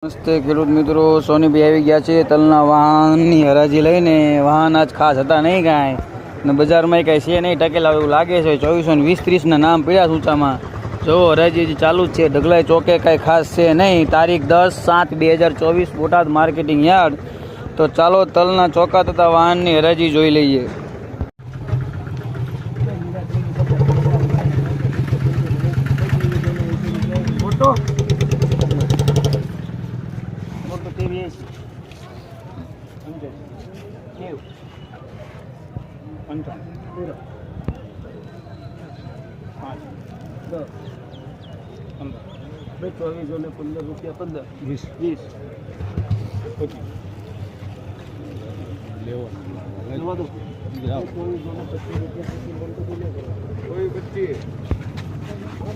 નમસ્તે ખેડૂત મિત્રો, સોનીભાઈ આવી ગયા છે તલના વાહનની હરાજી લઈને. વાહન આજ ખાસ હતા નહીં કાંઈ, ને બજારમાં કાંઈ છે નહીં ટકેલા એવું લાગે છે. 2420-30ના નામ પીડ્યા સૂચામાં. જો હરાજી હજી ચાલુ જ છે. ઢગલાઈ ચોકે કાંઈ ખાસ છે નહીં. તારીખ 10/7/2024 બોટાદ માર્કેટિંગ યાર્ડ. તો ચાલો તલના ચોકા તથા વાહનની હરાજી જોઈ લઈએ.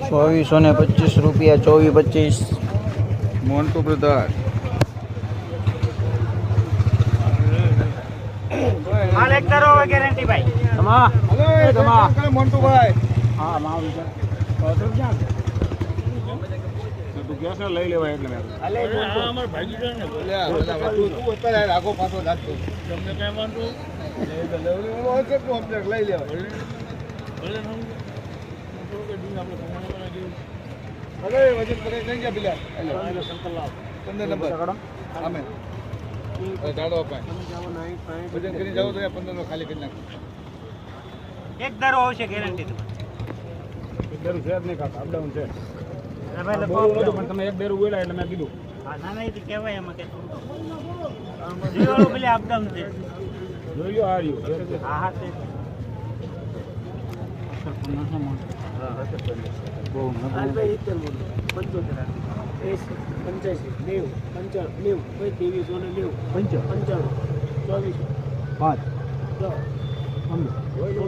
₹2425 2425 મોન્ટુ બ્રધર. માલ એક તારો ગેરંટી ભાઈ. તમા હલો તમા મોન્ટુ ભાઈ. હા માવ વિચાર તું કેસ લઈ લેવાય એટલે મેં અલે અમાર ભાગી ગયો ને તું અત્યારે રાખો પાછો રાખતો તમને કઈ માંડું લઈ લેવાય. અરે વજન કરે કઈ ગયા બિલા 15 નંબર આમે દાડો અપાય વજન કરી જાવ તો 15 ખાલી કરી નાખો. એક દારો આવશે ગેરંટી તો. એક દારો શેર નહીં ખાતા અપડાઉન છે. પણ તમે એક દારો બોલ્યા એટલે મેં કીધું હા ના ના એ તો કહેવાય એમાં કે જીવાળો પેલે અપડાઉન છે. જોઈ લો આ રહ્યું. હા હા તે બહુ ભાઈ 75 85 90 95 90 23 5 ₹2200.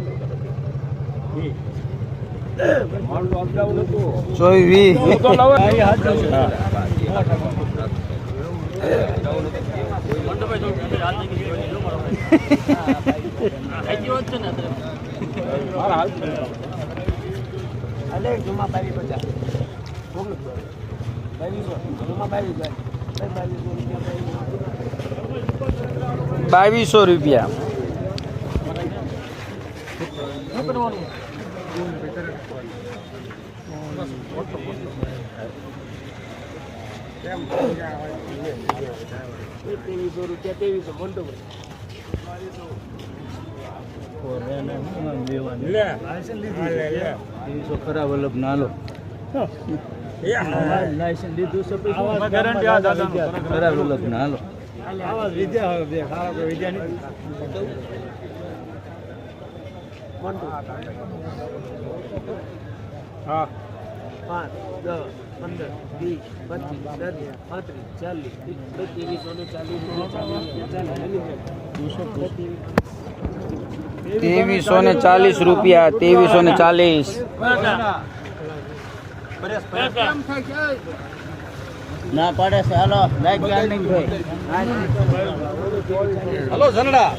ખરાબ વલ્લભ નાલો લાયસન્સ લીધું છે ખરાબ વલ્લભ નાલો વિદ્યા વિદ્યા નહીં. હા 5 10 15 ₹2340 ના પડે છે. હાલો લાઈક ગાર્ડનિંગ ભાઈ. હલો ઝનડા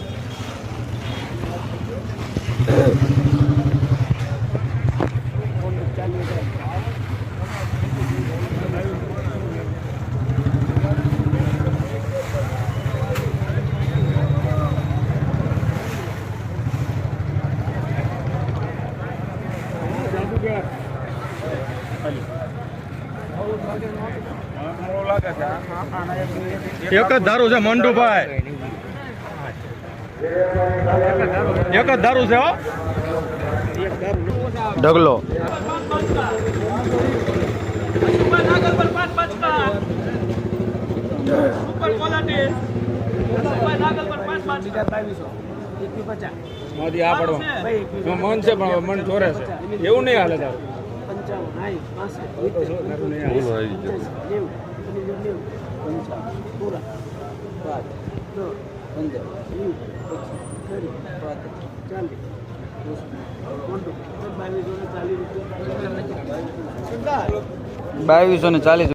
એક જ ધારું છે મંડુભાઈ. એક જ ધારું છે હો. ઢગલો મોદી આ પડવા મન છે પણ મન ચોરે છે એવું નહીં હાલે. તારું ₹2240